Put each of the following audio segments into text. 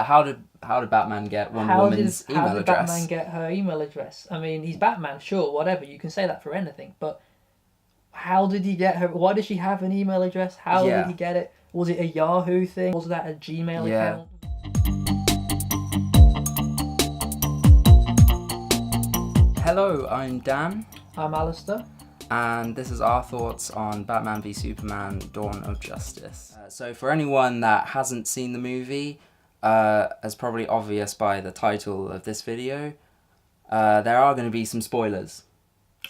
How did Batman get Wonder Woman's How email did Batman address? get her email address? I mean, he's Batman, sure, whatever. You can say that for anything, but how did he get her? Why does she have an email address? How did he Yeah, get it? Was it a Yahoo thing? Was that a Gmail yeah. account? Hello, I'm Dan, I'm Alistair. and this is our thoughts on Batman v Superman: Dawn of Justice. So, for anyone that hasn't seen the movie, as probably obvious by the title of this video, there are going to be some spoilers.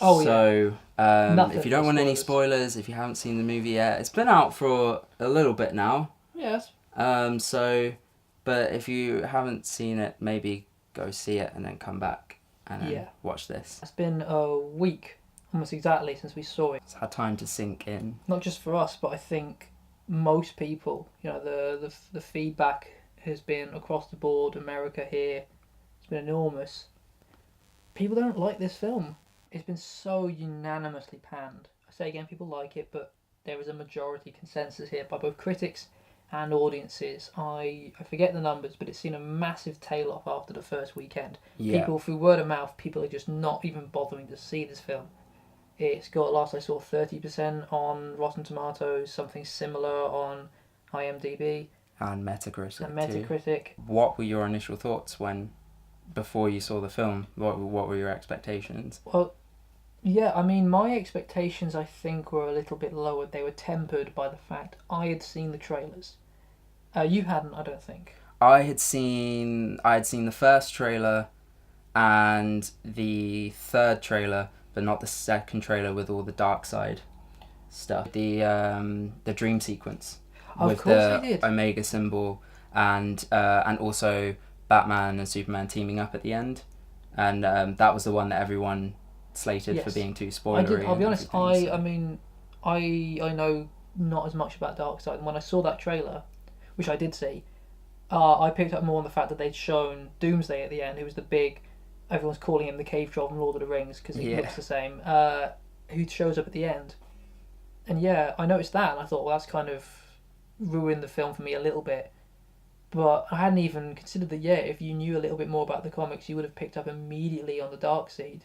Oh yeah, So, if you nothing don't but want any spoilers. spoilers, if you haven't seen the movie yet, it's been out for a little bit now. Yes. So, but if you haven't seen it, maybe go see it and then come back and then Yeah. watch this. It's been a week, almost exactly, since we saw it. It's had time to sink in. Not just for us, but I think most people. The feedback has been across the board. America here, it's been enormous. People don't like this film. It's been so unanimously panned. I say again, people like it, but there is a majority consensus here by both critics and audiences. I forget the numbers, but it's seen a massive tail off after the first weekend. Yeah, People, through word of mouth, people are just not even bothering to see this film. It's got, last I saw, 30% on Rotten Tomatoes, something similar on IMDb and Metacritic and too. Metacritic. What were your initial thoughts before you saw the film? What were your expectations? Well, yeah, I mean, my expectations, I think, were a little bit lower. They were tempered by the fact I had seen the trailers. You hadn't, I don't think. I had seen the first trailer and the third trailer, but not the second trailer with all the dark side stuff. The dream sequence Of with course I the did. Omega symbol and also Batman and Superman teaming up at the end, and that was the one that everyone slated for Yes, being too I did. spoilery I'll be and honest. everything. I So mean, I know not as much about Darkseid, and when I saw that trailer, which I did see, I picked up more on the fact that they'd shown Doomsday at the end, who was the big. Everyone's calling him the cave troll from Lord of the Rings because he yeah, looks the same. Who shows up at the end, and yeah, I noticed that, and I thought, well, that's kind of ruined the film for me a little bit. But I hadn't even considered that. Yeah, if you knew a little bit more about the comics, you would have picked up immediately on the dark seed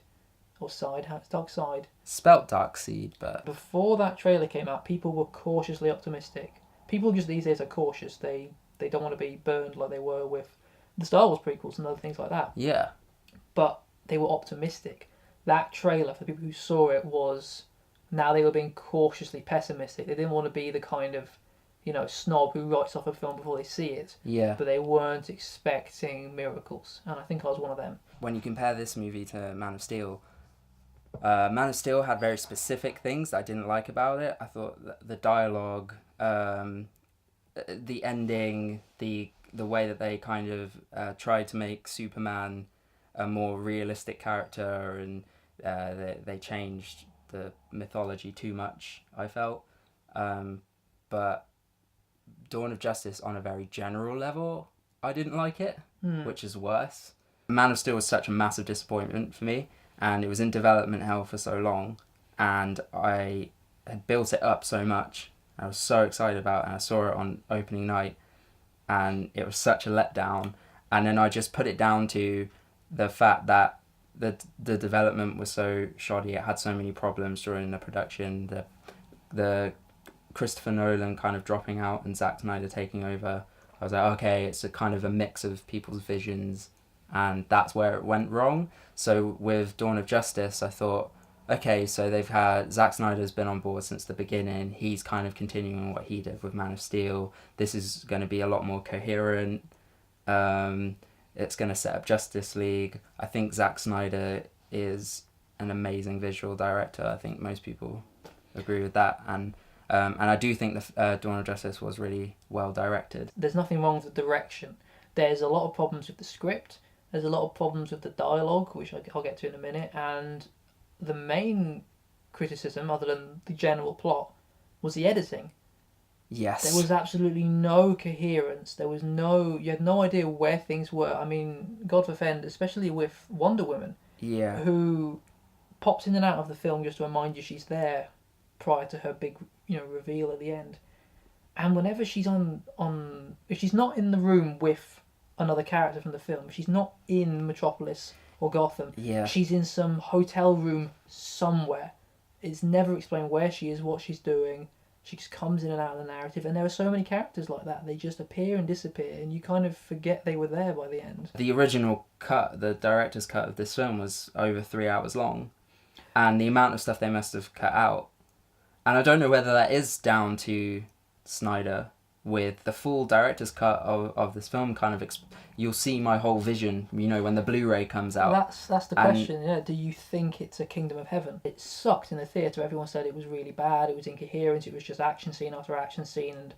or side. Dark side. spelt Darkseid, but Before that trailer came out, people were cautiously optimistic. People just these days are cautious. They don't want to be burned like they were with the Star Wars prequels and other things like that. yeah, But they were optimistic. That trailer, for the people who saw it, was now they were being cautiously pessimistic. They didn't want to be the kind of snob who writes off a film before they see it, yeah. but they weren't expecting miracles. And I think I was one of them. When you compare this movie to Man of Steel, Man of Steel had very specific things that I didn't like about it. I thought the dialogue, the ending, the way that they kind of tried to make Superman a more realistic character, and they changed the mythology too much, I felt. But Dawn of Justice, on a very general level, I didn't like it, which is worse. Man of Steel was such a massive disappointment for me, and it was in development hell for so long, and I had built it up so much. I was so excited about it, and I saw it on opening night, and it was such a letdown. And then I just put it down to the fact that the development was so shoddy. It had so many problems during the production. The Christopher Nolan kind of dropping out and Zack Snyder taking over. I was like, okay, it's a kind of a mix of people's visions, and that's where it went wrong. So with Dawn of Justice, I thought, okay, so they've had Zack Snyder's been on board since the beginning. He's kind of continuing what he did with Man of Steel. This is going to be a lot more coherent. It's going to set up Justice League. I think Zack Snyder is an amazing visual director. I think most people agree with that, and I do think the Dawn of Justice was really well directed. There's nothing wrong with the direction. There's a lot of problems with the script. There's a lot of problems with the dialogue, which I'll get to in a minute. And the main criticism, other than the general plot, was the editing. There Yes. was absolutely no coherence. You had no idea where things were. I mean, God forfend, especially with Wonder Woman, Yeah. who pops in and out of the film just to remind you she's there prior to her big, reveal at the end. And whenever she's if she's not in the room with another character from the film. She's not in Metropolis or Gotham. Yeah. She's in some hotel room somewhere. It's never explained where she is, what she's doing. She just comes in and out of the narrative, and there are so many characters like that. They just appear and disappear, and you kind of forget they were there by the end. The original cut, the director's cut of this film, was over 3 hours long, and the amount of stuff they must have cut out. And I don't know whether that is down to Snyder. With the full director's cut of this film, kind of you'll see my whole vision, when the Blu-ray comes out. That's the question, yeah. Do you think it's a Kingdom of Heaven? It sucked in the theatre. Everyone said it was really bad, it was incoherent, it was just action scene after action scene, and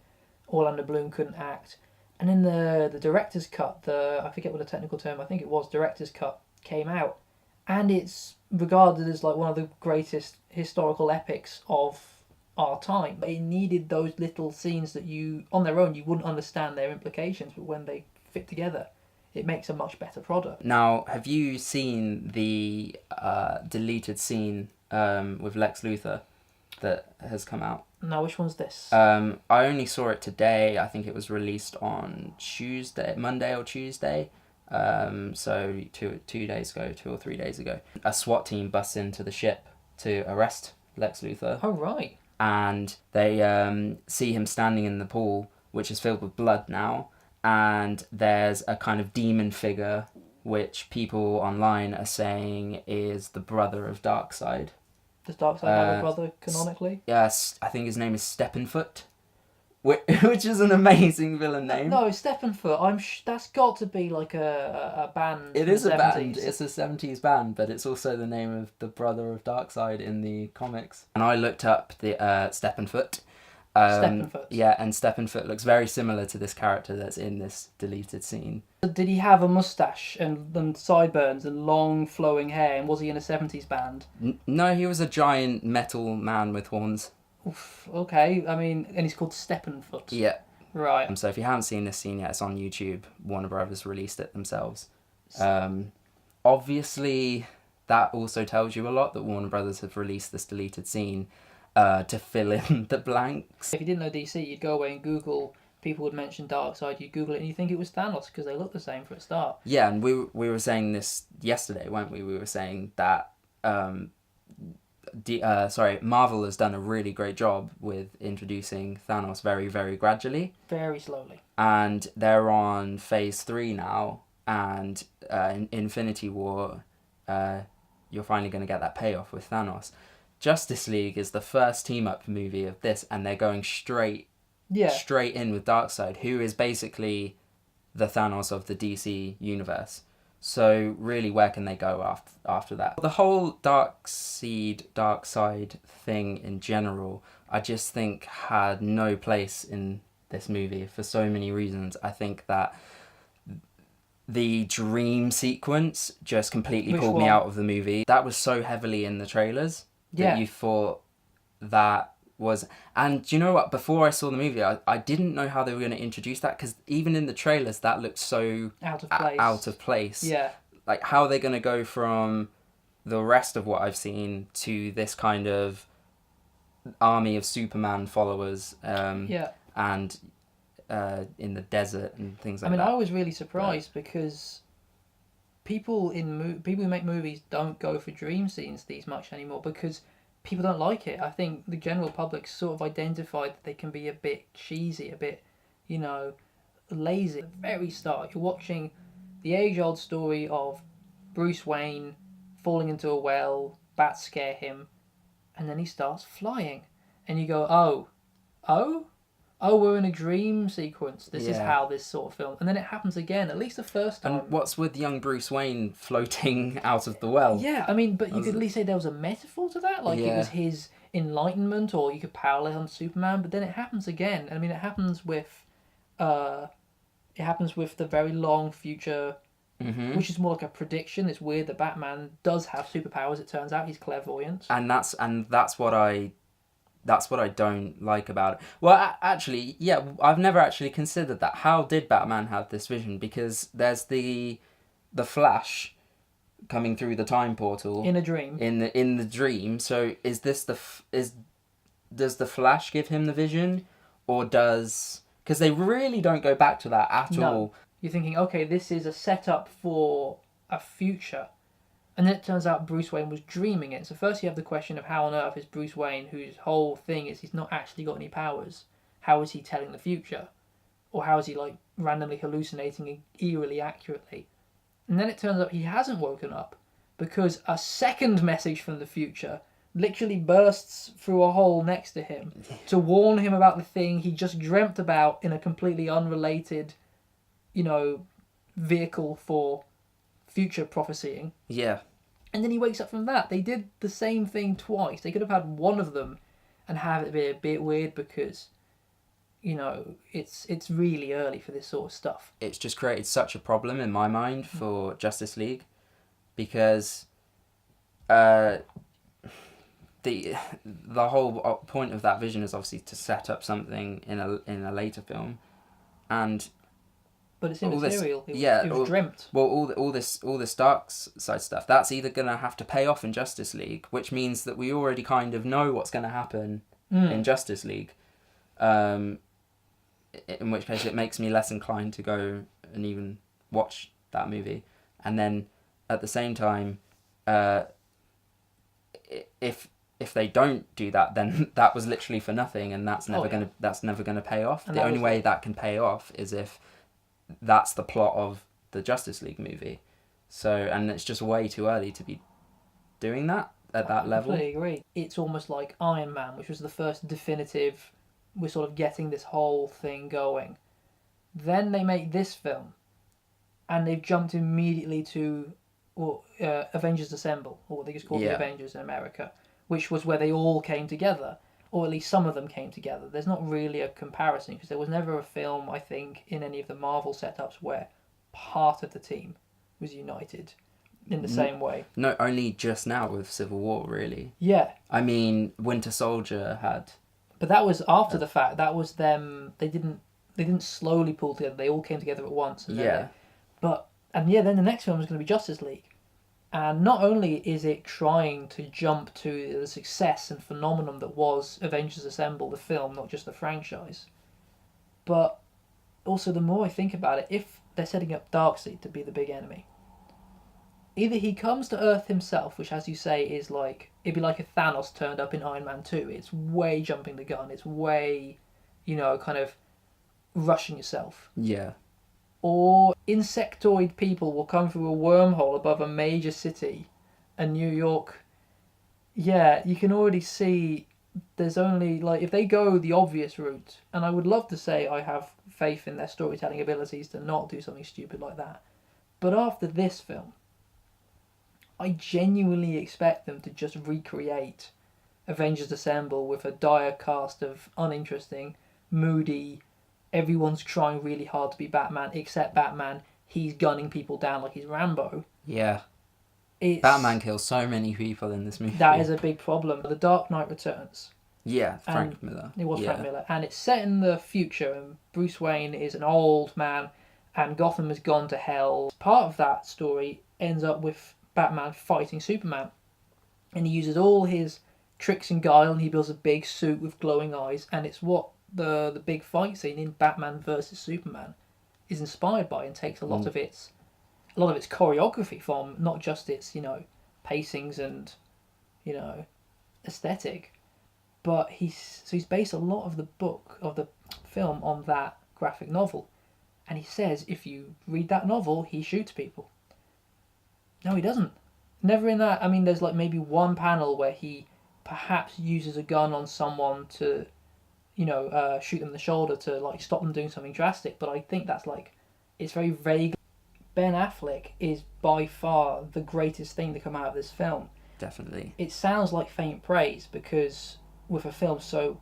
Orlando Bloom couldn't act. And in the director's cut, I forget what the technical term, I think it was director's cut, came out, and it's regarded as like one of the greatest historical epics of our time. But it needed those little scenes that on their own, you wouldn't understand their implications, but when they fit together, it makes a much better product. Now, have you seen the deleted scene with Lex Luthor that has come out? No, which one's this? I only saw it today. I think it was released on Monday or Tuesday. So 2 days ago, 2 or 3 days ago. A SWAT team busts into the ship to arrest Lex Luthor. Oh, right. And they see him standing in the pool, which is filled with blood now, and there's a kind of demon figure, which people online are saying is the brother of Darkseid. Does Darkseid have a brother, canonically? Yes, I think his name is Steppenfoot, which is an amazing villain name. No, Steppenfoot. That's got to be like a band. It is a 70s. band. It's a 70s band, but it's also the name of the brother of Darkseid in the comics. And I looked up the Steppenfoot. Steppenfoot. Yeah, and Steppenfoot looks very similar to this character that's in this deleted scene. Did he have a mustache and sideburns and long flowing hair, and was he in a 70s band? No, he was a giant metal man with horns. Oof, okay, I mean, and he's called Steppenfoot. Yeah. Right. So if you haven't seen this scene yet, it's on YouTube. Warner Brothers released it themselves. Obviously, that also tells you a lot that Warner Brothers have released this deleted scene to fill in the blanks. If you didn't know DC, you'd go away and Google, people would mention Darkseid, you'd Google it and you think it was Thanos because they look the same for a start. Yeah, and we were saying this yesterday, weren't we? We were saying that Marvel has done a really great job with introducing Thanos very, very gradually. Very slowly. And they're on phase 3 now, and in Infinity War, you're finally going to get that payoff with Thanos. Justice League is the first team-up movie of this, and they're going straight in with Darkseid, who is basically the Thanos of the DC universe. So really, where can they go after that? The whole Darkseid thing in general, I just think had no place in this movie for so many reasons. I think that the dream sequence just completely pulled me out of the movie. That was so heavily in the trailers that you thought that was... And do you know what? Before I saw the movie, I didn't know how they were going to introduce that, because even in the trailers, that looked so out of place. Yeah. Like, how are they going to go from the rest of what I've seen to this kind of army of Superman followers and in the desert and things like that? I was really surprised because people who make movies don't go for dream scenes these much anymore because people don't like it. I think the general public sort of identified that they can be a bit cheesy, a bit, lazy. At the very start, you're watching the age-old story of Bruce Wayne falling into a well, bats scare him, and then he starts flying. And you go, oh, we're in a dream sequence. This is how this sort of film... And then it happens again, at least the first time. And what's with young Bruce Wayne floating out of the well? Yeah, but you could at least say there was a metaphor to that. Like, it was his enlightenment, or you could parallel him to Superman, but then it happens again. It happens with... It happens with the very long future, which is more like a prediction. It's weird that Batman does have superpowers. It turns out he's clairvoyant, and that's what I don't like about it. Well, actually, I've never actually considered that. How did Batman have this vision? Because there's the Flash coming through the time portal in a dream. In the dream. So is this does the Flash give him the vision, or does... Because they really don't go back to that at all. you're thinking, okay, this is a setup for a future. And then it turns out Bruce Wayne was dreaming it. So first you have the question of how on earth is Bruce Wayne, whose whole thing is he's not actually got any powers, how is he telling the future? Or how is he like randomly hallucinating eerily accurately? And then it turns out he hasn't woken up because a second message from the future literally bursts through a hole next to him to warn him about the thing he just dreamt about in a completely unrelated, vehicle for future prophesying. Yeah. And then he wakes up from that. They did the same thing twice. They could have had one of them and have it be a bit weird because, it's really early for this sort of stuff. It's just created such a problem in my mind for Justice League because the whole point of that vision is obviously to set up something in a later film, and but it's immaterial. It was dreamt. Well, all this dark side stuff, that's either gonna have to pay off in Justice League, which means that we already kind of know what's gonna happen in Justice League. In which case, it makes me less inclined to go and even watch that movie. And then at the same time, if they don't do that, then that was literally for nothing, and that's never gonna pay off. And the only way that can pay off is if that's the plot of the Justice League movie. So, and it's just way too early to be doing that at that level. I completely agree. It's almost like Iron Man, which was the first definitive, we're sort of getting this whole thing going. Then they make this film, and they've jumped immediately to Avengers Assemble, or what they just call the Avengers in America, which was where they all came together, or at least some of them came together. There's not really a comparison, because there was never a film, I think, in any of the Marvel setups where part of the team was united in the same way. No, only just now with Civil War, really. Yeah. I mean, Winter Soldier had... But that was after the fact. That was them... They didn't slowly pull together. They all came together at once. And then the next film was going to be Justice League. And not only is it trying to jump to the success and phenomenon that was Avengers Assemble, the film, not just the franchise, but also the more I think about it, if they're setting up Darkseid to be the big enemy, either he comes to Earth himself, which, as you say, is like... It'd be like if Thanos turned up in Iron Man 2. It's way jumping the gun. It's way, kind of rushing yourself. Yeah. Or insectoid people will come through a wormhole above a major city, and New York... Yeah, you can already see there's only... Like, if they go the obvious route, and I would love to say I have faith in their storytelling abilities to not do something stupid like that, but after this film, I genuinely expect them to just recreate Avengers Assemble with a dire cast of uninteresting, moody... Everyone's trying really hard to be Batman, except Batman. He's gunning people down like he's Rambo. Yeah. Batman kills so many people in this movie. That is a big problem. The Dark Knight Returns. Yeah, Frank Miller. It was Frank Miller. And it's set in the future, and Bruce Wayne is an old man, and Gotham has gone to hell. Part of that story ends up with Batman fighting Superman. And he uses all his tricks and guile, and he builds a big suit with glowing eyes, and it's what the big fight scene in Batman versus Superman is inspired by, and takes a lot of its choreography from, not just its pacings and aesthetic, but he's based a lot of the film on that graphic novel, and he says if you read that novel he shoots people. No, he doesn't. Never in that. I mean, there's like maybe one panel where he perhaps uses a gun on someone to shoot them in the shoulder to like stop them doing something drastic, but I think that's like, it's very vague. Ben Affleck is by far the greatest thing to come out of this film. Definitely. It sounds like faint praise because with a film so,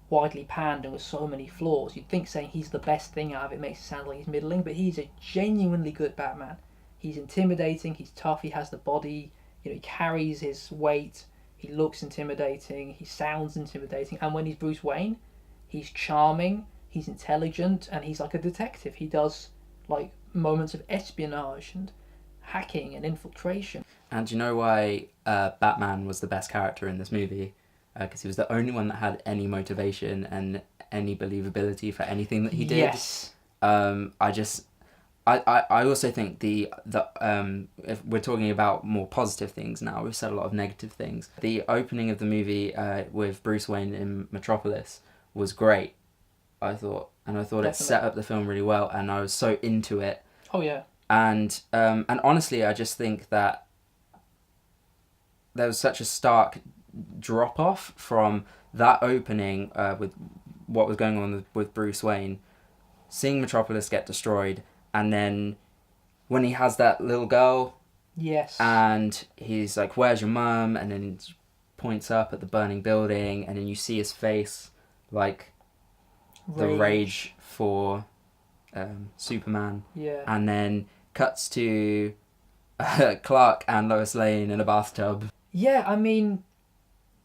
widely panned and with so many flaws, you'd think saying he's the best thing out of it makes it sound like he's middling, but he's a genuinely good Batman. He's intimidating, he's tough, he has the body, he carries his weight. He looks intimidating, he sounds intimidating, and when he's Bruce Wayne, he's charming, he's intelligent, and he's like a detective. He does like moments of espionage and hacking and infiltration. And do you know why Batman was the best character in this movie? Because he was the only one that had any motivation and any believability for anything that he did. Yes. I just I also think the if we're talking about more positive things now, we've said a lot of negative things. The opening of the movie with Bruce Wayne in Metropolis was great, I thought, and I thought it set Definitely. up the film really well, and I was so into it. Oh yeah. And honestly, I just think that there was such a stark drop off from that opening with what was going on with Bruce Wayne, seeing Metropolis get destroyed, and then when he has that little girl Yes. and he's like, "Where's your mum?" and then he points up at the burning building, and then you see his face, like the rage for Superman, Yeah. and then cuts to Clark and Lois Lane in a bathtub. Yeah, I mean,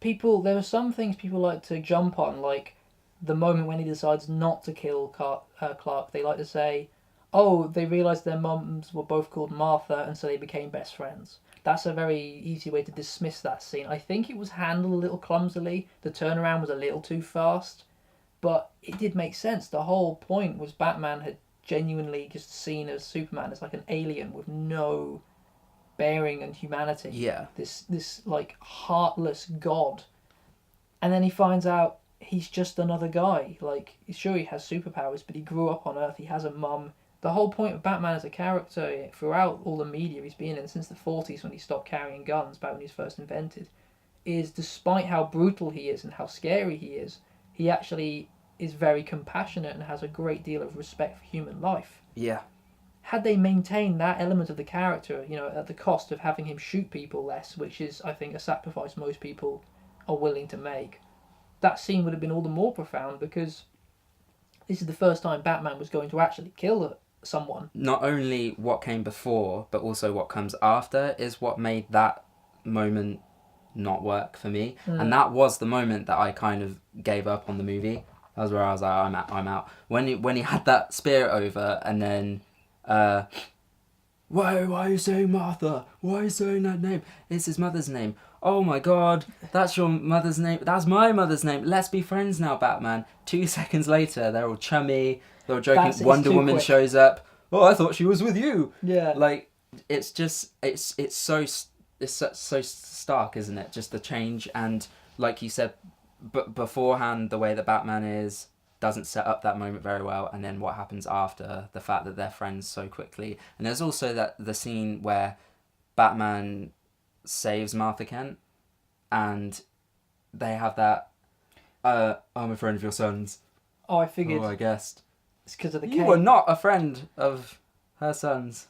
there are some things people like to jump on, like the moment when he decides not to kill Clark. They like to say, oh, they realised their mums were both called Martha, and so they became best friends. That's a very easy way to dismiss that scene. I think it was handled a little clumsily. The turnaround was a little too fast, but it did make sense. The whole point was Batman had genuinely just seen as Superman as like an alien with no bearing on humanity. Yeah. This like heartless god, and then he finds out he's just another guy. Like, sure, he has superpowers, but he grew up on Earth. He has a mum. The whole point of Batman as a character throughout all the media he's been in since the 40s, when he stopped carrying guns, back when he was first invented, is despite how brutal he is and how scary he actually is very compassionate and has a great deal of respect for human life. Yeah. Had they maintained that element of the character, at the cost of having him shoot people less, which is, I think, a sacrifice most people are willing to make, that scene would have been all the more profound, because this is the first time Batman was going to actually kill someone. Not only what came before, but also what comes after is what made that moment not work for me. And that was the moment that I kind of gave up on the movie. That was where I was like, I'm out. When he had that spear over, and then why are you saying Martha? Why are you saying that name? It's his mother's name. Oh my god, that's your mother's name. That's my mother's name. Let's be friends now, Batman. 2 seconds later, they're all chummy. They're all joking. Wonder Woman shows up. Oh, I thought she was with you. Yeah. Like, it's just, it's so stark, isn't it? Just the change, and like you said, beforehand, the way that Batman is doesn't set up that moment very well, and then what happens after, the fact that they're friends so quickly. And there's also the scene where Batman saves Martha Kent, and they have that I'm a friend of your son's. Oh, I figured. Oh, I guessed. It's because of the You were not a friend of her son's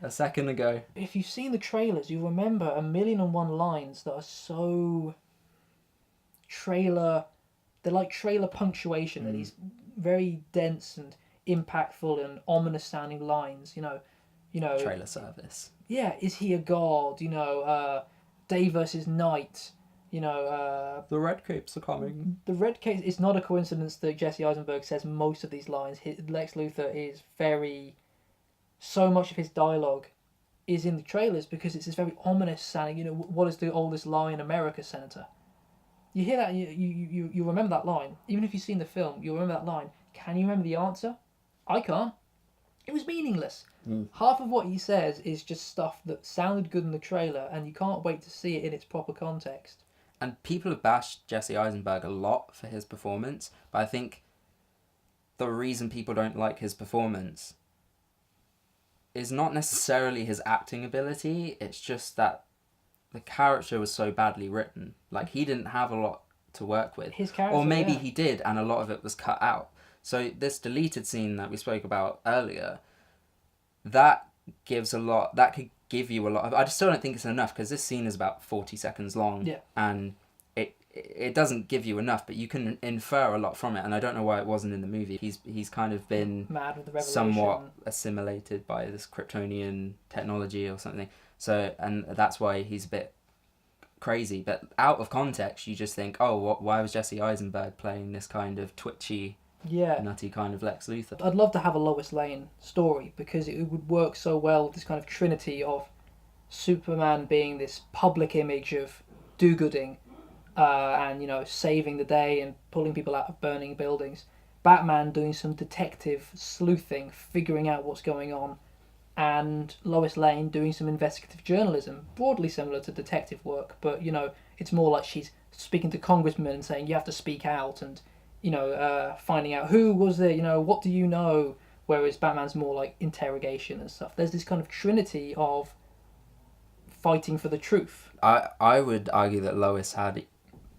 a second ago. If you've seen the trailers, you remember 1,000,001 lines that are so trailer. They're like trailer punctuation. They're these very dense and impactful and ominous sounding lines. Trailer service. Yeah, is he a god? Day versus night. The red capes are coming. The red case. It's not a coincidence that Jesse Eisenberg says most of these lines. Lex Luthor is so much of his dialogue is in the trailers, because it's this very ominous sounding. What is the oldest lie in America, Senator? You hear that, you remember that line. Even if you've seen the film, you'll remember that line. Can you remember the answer? I can't. It was meaningless. Half of what he says is just stuff that sounded good in the trailer, and you can't wait to see it in its proper context. And people have bashed Jesse Eisenberg a lot for his performance, but I think the reason people don't like his performance is not necessarily his acting ability, it's just that the character was so badly written. Like, he didn't have a lot to work with. His character, or maybe yeah. he did, and a lot of it was cut out. So this deleted scene that we spoke about earlier, that could give you a lot of... I still don't think it's enough, because this scene is about 40 seconds long, Yeah. and it doesn't give you enough, but you can infer a lot from it, and I don't know why it wasn't in the movie. He's kind of been Mad with the revelation. somewhat assimilated by this Kryptonian technology or something. So, and that's why he's a bit crazy. But out of context, you just think, oh, why was Jesse Eisenberg playing this kind of twitchy, nutty kind of Lex Luthor? I'd love to have a Lois Lane story, because it would work so well with this kind of trinity of Superman being this public image of do-gooding, and saving the day and pulling people out of burning buildings, Batman doing some detective sleuthing, figuring out what's going on, and Lois Lane doing some investigative journalism, broadly similar to detective work, but it's more like she's speaking to congressmen and saying you have to speak out, and finding out who was there, what do you know, whereas Batman's more like interrogation and stuff. There's this kind of trinity of fighting for the truth. I would argue that Lois had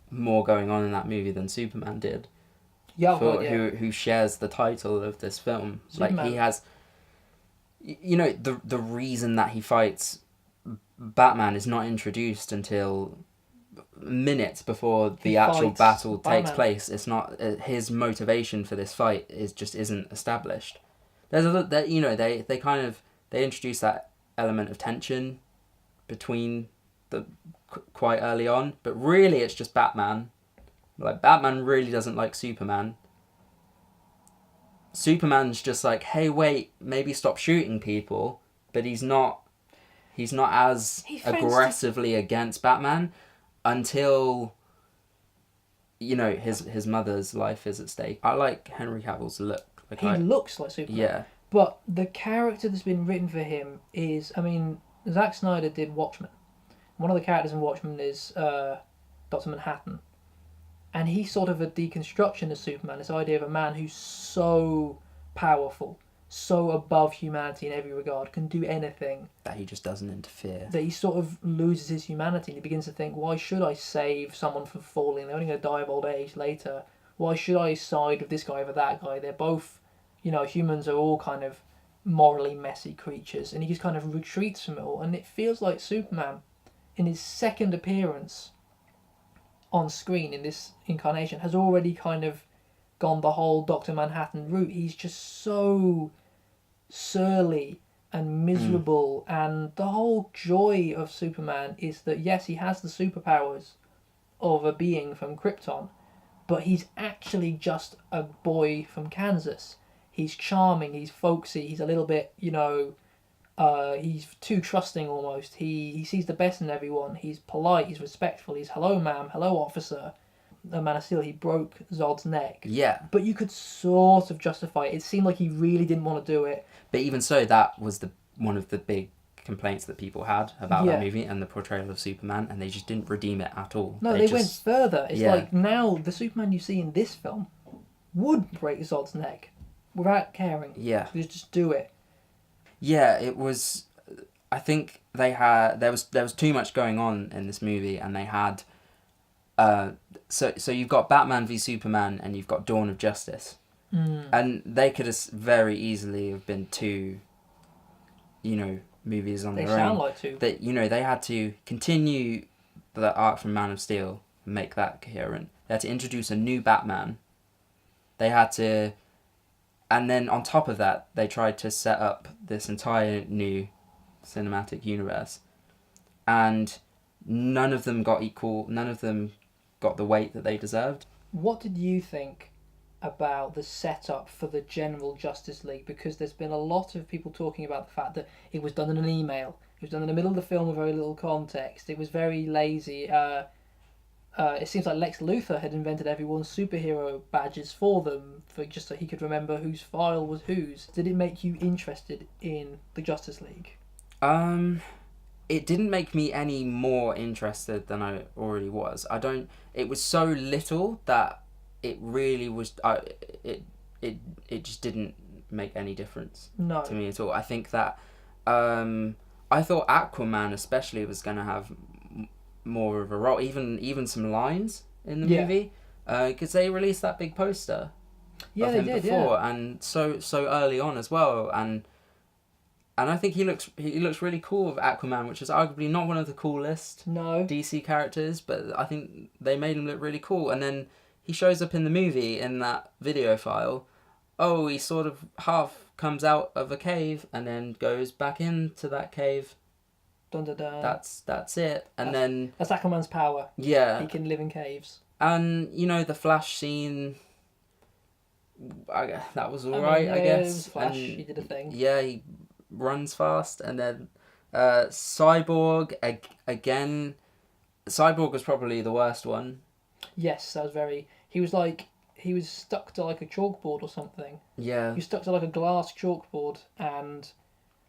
more going on in that movie than Superman did. Yeah, who shares the title of this film. Superman. Like, he has, the reason that he fights Batman is not introduced until minutes before the actual battle takes place. It's not his motivation for this fight isn't established. There's they kind of introduce that element of tension between the quite early on, but really it's just Batman. Like, Batman really doesn't like Superman. Superman's just like, hey, wait, maybe stop shooting people, but he's not as aggressively against Batman until his mother's life is at stake. I like Henry Cavill's look. He looks like Superman. Yeah. But the character that's been written for him is, Zack Snyder did Watchmen. One of the characters in Watchmen is Dr. Manhattan. And he's sort of a deconstruction of Superman, this idea of a man who's so powerful, so above humanity in every regard, can do anything. That he just doesn't interfere. That he sort of loses his humanity and he begins to think, why should I save someone from falling? They're only going to die of old age later. Why should I side with this guy over that guy? They're both, humans are all kind of morally messy creatures. And he just kind of retreats from it all. And it feels like Superman, in his second appearance on screen in this incarnation, has already kind of gone the whole Dr. Manhattan route. He's just so surly and miserable, and the whole joy of Superman is that, yes, he has the superpowers of a being from Krypton, but he's actually just a boy from Kansas. He's charming, he's folksy, he's a little bit, he's too trusting almost. He sees the best in everyone. He's polite, he's respectful, he's hello ma'am, hello officer. Man of Steel, he broke Zod's neck. Yeah. But you could sort of justify it. It seemed like he really didn't want to do it. But even so, that was one of the big complaints that people had about that movie and the portrayal of Superman, and they just didn't redeem it at all. No, they went further. It's like, now the Superman you see in this film would break Zod's neck without caring. Yeah. Just do it. Yeah, it was. I think there was too much going on in this movie, and they had. So you've got Batman v Superman, and you've got Dawn of Justice, and they could have very easily have been two. Movies on their own. They sound like two. That they had to continue the arc from Man of Steel and make that coherent. They had to introduce a new Batman. They had to. And then on top of that, they tried to set up this entire new cinematic universe. And none of them got the weight that they deserved. What did you think about the setup for the general Justice League? Because there's been a lot of people talking about the fact that it was done in an email. It was done in the middle of the film with very little context. It was very lazy. It seems like Lex Luthor had invented everyone's superhero badges for them, just so he could remember whose file was whose. Did it make you interested in the Justice League? It didn't make me any more interested than I already was. It was so little that it really was. It just didn't make any difference to me at all. I think that I thought Aquaman especially was going to have more of a role, even some lines in the movie, because they released that big poster of him before, and so early on as well, and I think he looks really cool with Aquaman, which is arguably not one of the coolest DC characters, but I think they made him look really cool. And then he shows up in the movie in that video file. Oh, he sort of half comes out of a cave and then goes back into that cave. Dun, dun, dun. That's it. And then that's Aquaman's power. Yeah. He can live in caves. And the Flash scene, that was alright, I guess. It was Flash, he did a thing. Yeah, he runs fast. And then Cyborg, again, Cyborg was probably the worst one. Yes, that was very... He was like... he was stuck to like a chalkboard or something. Yeah. He was stuck to like a glass chalkboard, and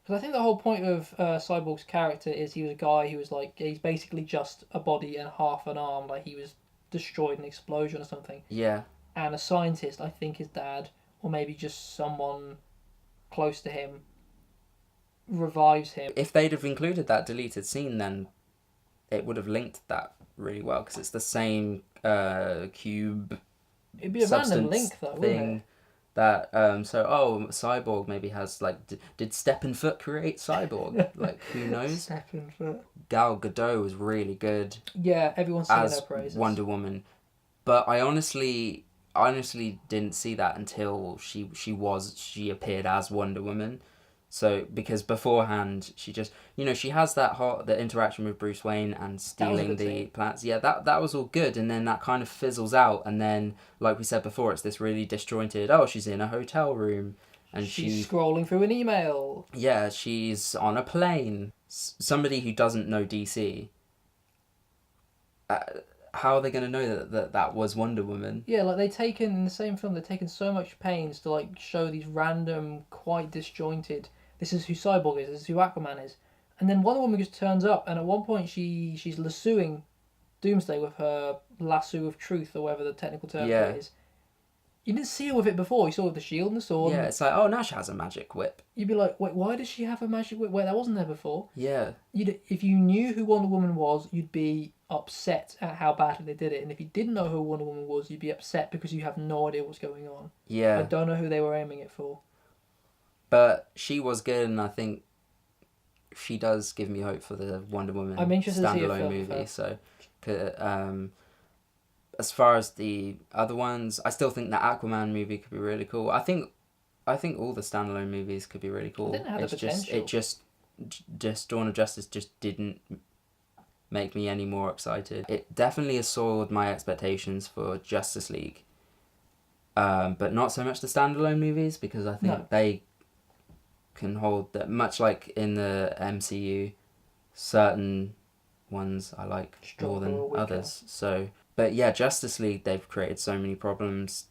because I think the whole point of Cyborg's character is he was a guy who was like he's basically just a body and half an arm, like he was destroyed in an explosion or something. Yeah. And a scientist, I think his dad, or maybe just someone close to him, revives him. If they'd have included that deleted scene, then it would have linked that really well, because it's the same cube It'd be a random link though, wouldn't it? That Cyborg maybe has like did Steppenfoot create Cyborg? Like, who knows? Steppenfoot. Gal Gadot was really good Yeah, everyone's singing as her praises. Wonder Woman, but I honestly didn't see that until she appeared as Wonder Woman. So, because beforehand she just, she has the interaction with Bruce Wayne and stealing the plants. Yeah, that was all good, and then that kind of fizzles out, and then, like we said before, it's this really disjointed, she's in a hotel room, and she's scrolling through an email. Yeah, she's on a plane. Somebody who doesn't know DC, how are they going to know that was Wonder Woman? Yeah, like in the same film, they've taken so much pains to like show these random, quite disjointed. This is who Cyborg is. This is who Aquaman is, and then Wonder Woman just turns up, and at one point she's lassoing Doomsday with her lasso of truth, or whatever the technical term for it is. You didn't see her with it before. You saw her with the shield and the sword. Yeah, it's like, now she has a magic whip. You'd be like, wait, why does she have a magic whip? Wait, that wasn't there before. Yeah. If you knew who Wonder Woman was, you'd be upset at how badly they did it. And if you didn't know who Wonder Woman was, you'd be upset because you have no idea what's going on. Yeah. I don't know who they were aiming it for. But she was good, and I think she does give me hope for the Wonder Woman standalone movie. So, as far as the other ones, I still think the Aquaman movie could be really cool. I think all the standalone movies could be really cool. It didn't have the potential. Just Dawn of Justice just didn't make me any more excited. It definitely assailed my expectations for Justice League, but not so much the standalone movies, because I think they can hold that, much like in the MCU, certain ones I like more than others. So, but yeah, Justice League, they've created so many problems.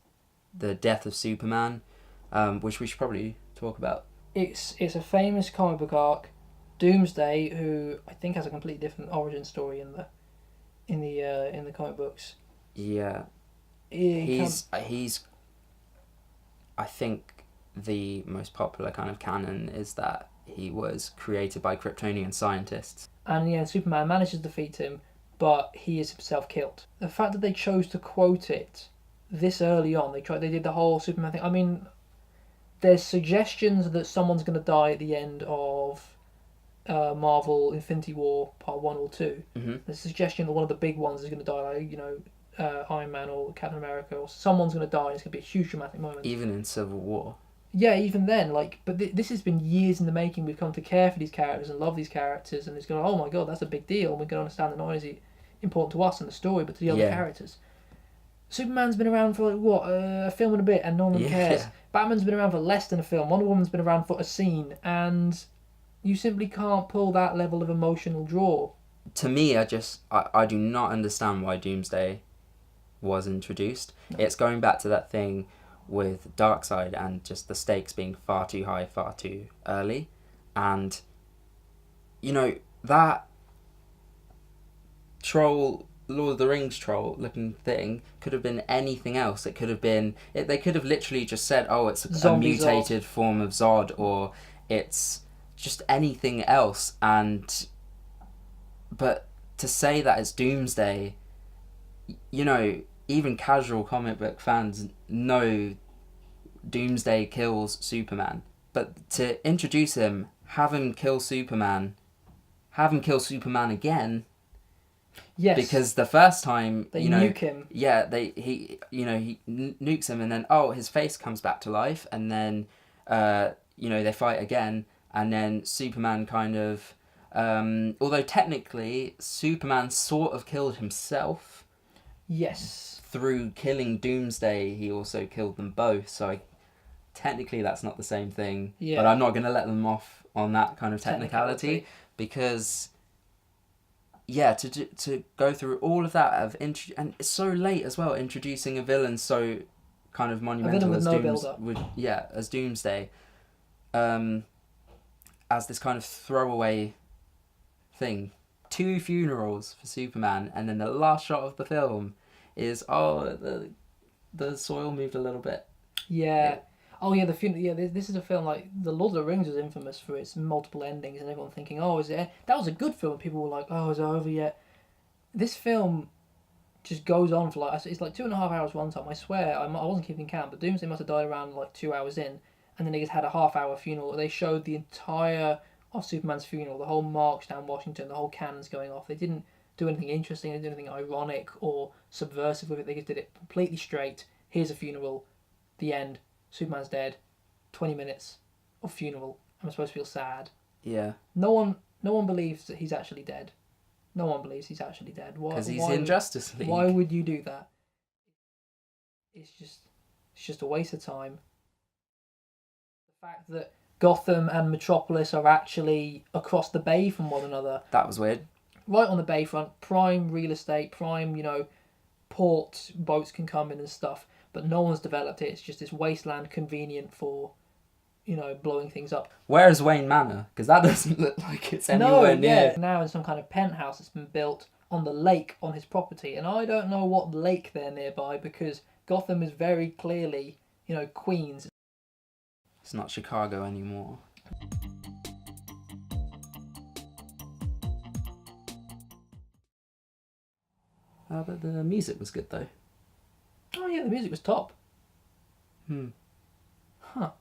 The death of Superman, which we should probably talk about. It's a famous comic book arc. Doomsday, who I think has a completely different origin story in the comic books. Yeah, he's I think the most popular kind of canon is that he was created by Kryptonian scientists. And Superman manages to defeat him, but he is himself killed. The fact that they chose to quote it this early on, they did the whole Superman thing. I mean, there's suggestions that someone's going to die at the end of Marvel Infinity War Part 1 or 2. Mm-hmm. There's a suggestion that one of the big ones is going to die, like, Iron Man or Captain America, or someone's going to die, and it's going to be a huge dramatic moment. Even in Civil War. Yeah, even then, but this has been years in the making. We've come to care for these characters and love these characters, and it's going, oh my god, that's a big deal, and we can understand that not only is it important to us and the story, but to the other characters. Superman's been around for, a film and a bit, and no one cares. Batman's been around for less than a film. Wonder Woman's been around for a scene, and you simply can't pull that level of emotional draw. To me, I do not understand why Doomsday was introduced. No. It's going back to that thing with Darkseid and just the stakes being far too high, far too early. And, that troll, Lord of the Rings troll looking thing could have been anything else. It could have been... they could have literally just said, it's a mutated form of Zod, or it's just anything else. But to say that it's Doomsday, even casual comic book fans know Doomsday kills Superman. But to introduce him, have him kill Superman again. Yes. Because the first time they nuke him. Yeah, he nukes him, and then his face comes back to life, and then they fight again, and then Superman kind of although technically Superman sort of killed himself. Yes. Through killing Doomsday, he also killed them both. So technically that's not the same thing. Yeah. But I'm not going to let them off on that kind of technicality. Because, to go through all of that and it's so late as well, introducing a villain so kind of villain monumental with as no build-up. as Doomsday, as this kind of throwaway thing. 2 funerals for Superman, and then the last shot of the film is the soil moved a little bit. Yeah. Oh yeah, this is a film like The Lord of the Rings is infamous for its multiple endings, and everyone thinking, oh, is it? That was a good film. People were like, oh, is it over yet? This film just goes on for like, it's like 2.5 hours runtime. I swear, I wasn't keeping count, but Doomsday must have died around like 2 hours in, and then they just had a half-hour funeral. They showed the entire of Superman's funeral, the whole march down Washington, the whole cannons going off. They didn't do anything interesting. They didn't do anything ironic or subversive with it. They just did it completely straight. Here's a funeral. The end. Superman's dead. 20 minutes of funeral. I'm supposed to feel sad. Yeah. No one believes that he's actually dead. No one believes he's actually dead. Because he's in Justice League. Why would you do that? It's just a waste of time. The fact that Gotham and Metropolis are actually across the bay from one another. That was weird. Right on the bayfront, prime real estate, prime, port, boats can come in and stuff, but no one's developed it. It's just this wasteland convenient for, blowing things up. Where is Wayne Manor? Because that doesn't look like it's anywhere near. Now in some kind of penthouse that's been built on the lake on his property, and I don't know what lake they're nearby because Gotham is very clearly, Queens. It's not Chicago anymore. But the music was good though. Oh yeah, the music was top. Hmm. Huh.